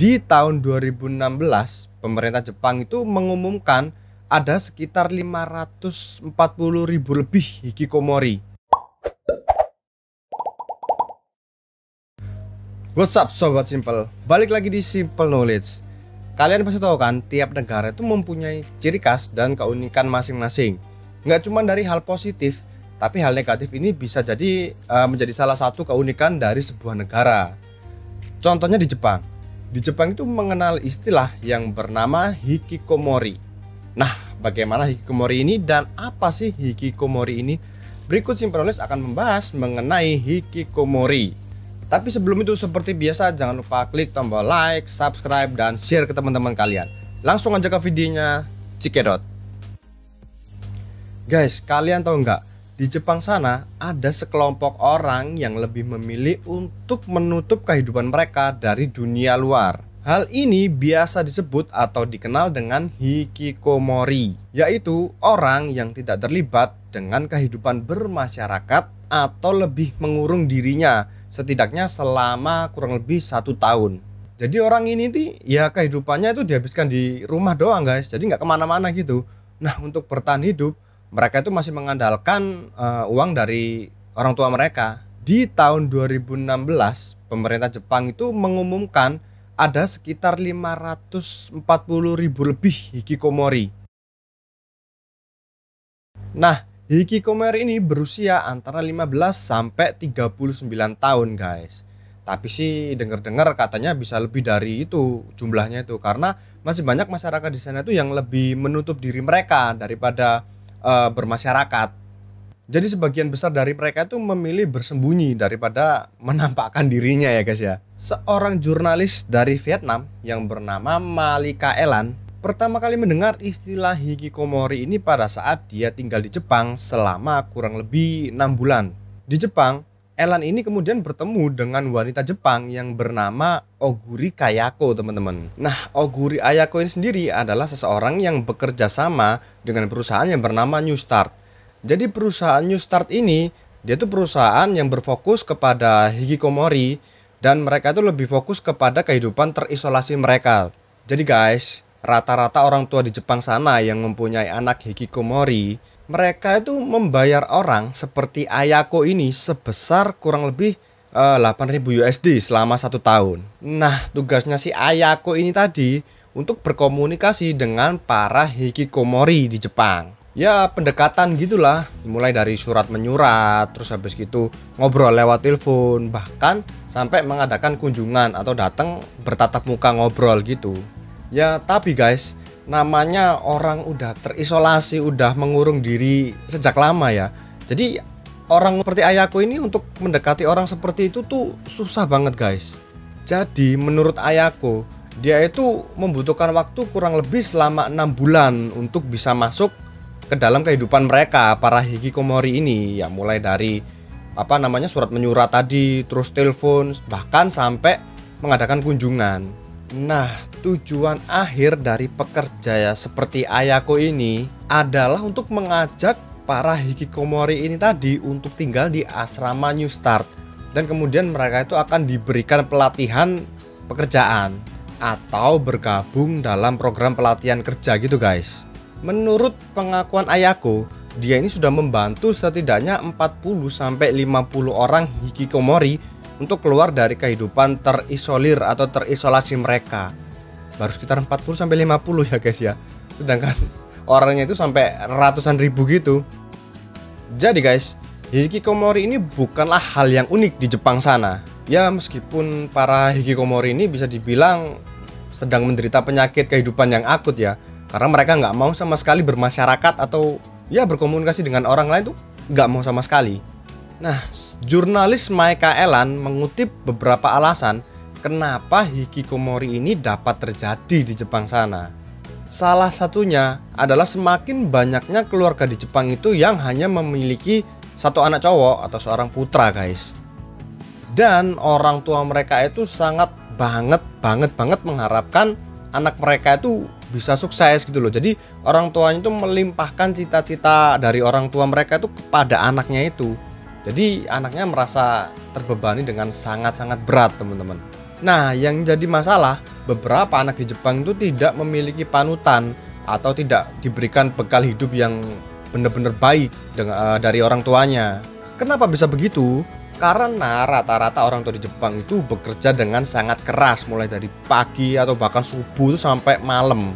Di tahun 2016, pemerintah Jepang itu mengumumkan ada sekitar 540.000 lebih hikikomori. What's up Sobat Simple, balik lagi di Simple Knowledge. Kalian pasti tahu kan, tiap negara itu mempunyai ciri khas dan keunikan masing-masing. Nggak cuma dari hal positif, tapi hal negatif ini bisa jadi menjadi salah satu keunikan dari sebuah negara. Contohnya di Jepang. Di Jepang itu mengenal istilah yang bernama hikikomori. Nah, bagaimana hikikomori ini dan apa sih hikikomori ini? Berikut Simple Knowledge akan membahas mengenai hikikomori. Tapi sebelum itu, seperti biasa, jangan lupa klik tombol like, subscribe, dan share ke teman-teman kalian. Langsung aja ke videonya, cikedot. Guys, kalian tahu nggak? Di Jepang sana ada sekelompok orang yang lebih memilih untuk menutup kehidupan mereka dari dunia luar. Hal ini biasa disebut atau dikenal dengan hikikomori, yaitu orang yang tidak terlibat dengan kehidupan bermasyarakat atau lebih mengurung dirinya setidaknya selama kurang lebih 1 tahun. Jadi orang ini nih ya kehidupannya itu dihabiskan di rumah doang guys, jadi nggak kemana-mana gitu. Nah, untuk bertahan hidup mereka itu masih mengandalkan uang dari orang tua mereka. Di tahun 2016, pemerintah Jepang itu mengumumkan ada sekitar 540.000 lebih hikikomori. Nah, hikikomori ini berusia antara 15 sampai 39 tahun, guys. Tapi sih dengar-dengar katanya bisa lebih dari itu jumlahnya itu, karena masih banyak masyarakat di sana itu yang lebih menutup diri mereka daripada bermasyarakat. Jadi sebagian besar dari mereka itu memilih bersembunyi daripada menampakkan dirinya ya guys ya. Seorang jurnalis dari Vietnam yang bernama Malika Elan pertama kali mendengar istilah hikikomori ini pada saat dia tinggal di Jepang selama kurang lebih 6 bulan. Di Jepang, Elan ini kemudian bertemu dengan wanita Jepang yang bernama Oguri Kayako, teman-teman. Nah, Oguri Ayako ini sendiri adalah seseorang yang bekerja sama dengan perusahaan yang bernama New Start. Jadi perusahaan New Start ini, dia tuh perusahaan yang berfokus kepada hikikomori dan mereka itu lebih fokus kepada kehidupan terisolasi mereka. Jadi guys, rata-rata orang tua di Jepang sana yang mempunyai anak hikikomori, mereka itu membayar orang seperti Ayako ini sebesar kurang lebih 8.000 USD selama 1 tahun. Nah, tugasnya si Ayako ini tadi untuk berkomunikasi dengan para hikikomori di Jepang. Ya, pendekatan gitulah, mulai dari surat menyurat, terus habis gitu ngobrol lewat telepon, bahkan sampai mengadakan kunjungan atau datang bertatap muka ngobrol gitu. Ya, tapi guys, namanya orang udah terisolasi, udah mengurung diri sejak lama ya. Jadi orang seperti Ayako ini untuk mendekati orang seperti itu tuh susah banget guys. Jadi menurut Ayako, dia itu membutuhkan waktu kurang lebih selama 6 bulan untuk bisa masuk ke dalam kehidupan mereka, para hikikomori ini. Ya mulai dari surat menyurat tadi, terus telepon, bahkan sampai mengadakan kunjungan. Nah, tujuan akhir dari pekerja seperti Ayako ini adalah untuk mengajak para hikikomori ini tadi untuk tinggal di asrama New Start. Dan kemudian mereka itu akan diberikan pelatihan pekerjaan atau bergabung dalam program pelatihan kerja gitu guys. Menurut pengakuan Ayako, dia ini sudah membantu setidaknya 40-50 orang hikikomori untuk keluar dari kehidupan terisolir atau terisolasi mereka. Baru sekitar 40-50 ya guys ya. Sedangkan orangnya itu sampai ratusan ribu gitu. Jadi guys, hikikomori ini bukanlah hal yang unik di Jepang sana. Ya meskipun para hikikomori ini bisa dibilang sedang menderita penyakit kehidupan yang akut ya. Karena mereka nggak mau sama sekali bermasyarakat atau ya berkomunikasi dengan orang lain tuh nggak mau sama sekali. Nah, jurnalis Malika Elan mengutip beberapa alasan kenapa hikikomori ini dapat terjadi di Jepang sana. Salah satunya adalah semakin banyaknya keluarga di Jepang itu yang hanya memiliki satu anak cowok atau seorang putra guys. Dan orang tua mereka itu sangat banget mengharapkan anak mereka itu bisa sukses gitu loh. Jadi orang tuanya itu melimpahkan cita-cita dari orang tua mereka itu kepada anaknya itu. Jadi anaknya merasa terbebani dengan sangat-sangat berat teman-teman. Nah, yang jadi masalah, beberapa anak di Jepang itu tidak memiliki panutan atau tidak diberikan bekal hidup yang benar-benar baik dari orang tuanya. Kenapa bisa begitu? Karena rata-rata orang tua di Jepang itu bekerja dengan sangat keras, mulai dari pagi atau bahkan subuh sampai malam.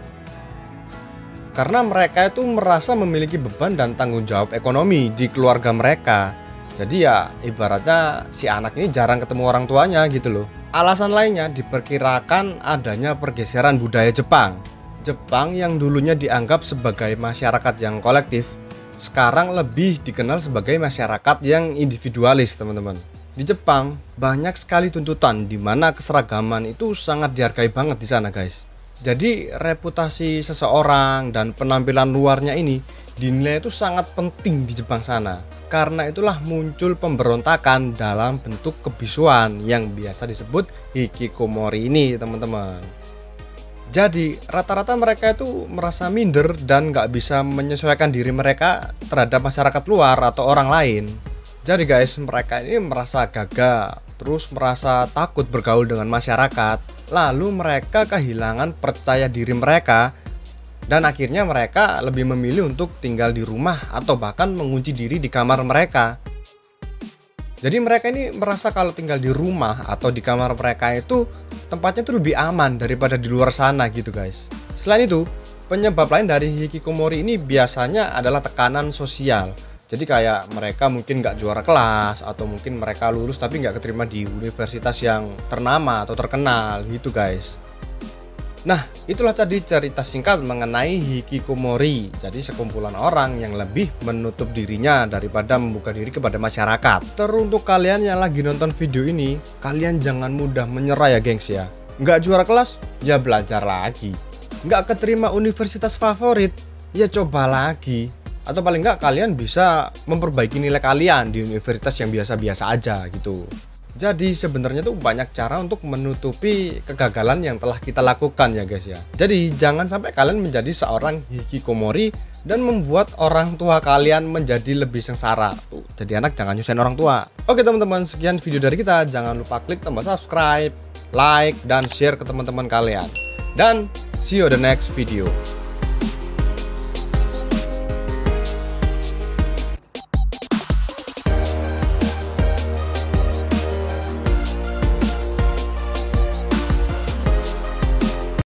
Karena mereka itu merasa memiliki beban dan tanggung jawab ekonomi di keluarga mereka. Jadi ya ibaratnya si anak ini jarang ketemu orang tuanya gitu loh. Alasan lainnya diperkirakan adanya pergeseran budaya Jepang. Jepang yang dulunya dianggap sebagai masyarakat yang kolektif, sekarang lebih dikenal sebagai masyarakat yang individualis, teman-teman. Di Jepang banyak sekali tuntutan di mana keseragaman itu sangat dihargai banget di sana, guys. Jadi reputasi seseorang dan penampilan luarnya ini dinilai itu sangat penting di Jepang sana. Karena itulah muncul pemberontakan dalam bentuk kebisuan yang biasa disebut hikikomori ini, teman-teman. Jadi rata-rata mereka itu merasa minder dan nggak bisa menyesuaikan diri mereka terhadap masyarakat luar atau orang lain. Jadi guys, mereka ini merasa gagah, terus merasa takut bergaul dengan masyarakat. Lalu mereka kehilangan percaya diri mereka, dan akhirnya mereka lebih memilih untuk tinggal di rumah atau bahkan mengunci diri di kamar mereka. Jadi mereka ini merasa kalau tinggal di rumah atau di kamar mereka itu tempatnya itu lebih aman daripada di luar sana gitu guys. Selain itu, penyebab lain dari hikikomori ini biasanya adalah tekanan sosial. Jadi kayak mereka mungkin nggak juara kelas, atau mungkin mereka lulus tapi nggak keterima di universitas yang ternama atau terkenal gitu guys. Nah, itulah tadi cerita singkat mengenai hikikomori. Jadi sekumpulan orang yang lebih menutup dirinya daripada membuka diri kepada masyarakat. Teruntuk kalian yang lagi nonton video ini, kalian jangan mudah menyerah ya gengs ya. Nggak juara kelas, ya belajar lagi. Nggak keterima universitas favorit, ya coba lagi. Atau paling nggak kalian bisa memperbaiki nilai kalian di universitas yang biasa-biasa aja gitu. Jadi sebenarnya tuh banyak cara untuk menutupi kegagalan yang telah kita lakukan ya guys ya. Jadi jangan sampai kalian menjadi seorang hikikomori dan membuat orang tua kalian menjadi lebih sengsara. Jadi anak jangan nyusahin orang tua. Oke teman-teman, sekian video dari kita. Jangan lupa klik tombol subscribe, like, dan share ke teman-teman kalian. Dan see you on the next video.